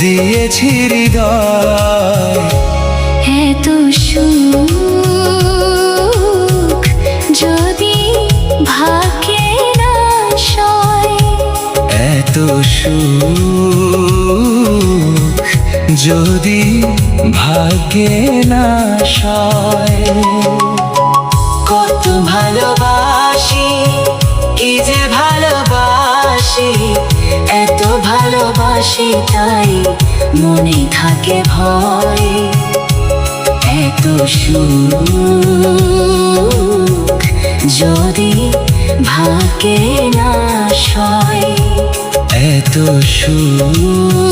দিয়েছি হৃদয়। এত সুখ যদি ভাগ্যে না সয়, এত সুখ যদি ভাগ্যে না সয়। কত ভালোবাসি, কি যে ভালোবাসি, এত ভালোবাসি তাই মনে থাকে ভয়। এত সুখ যদি ভাগ্যে না সয়, এত সুখ।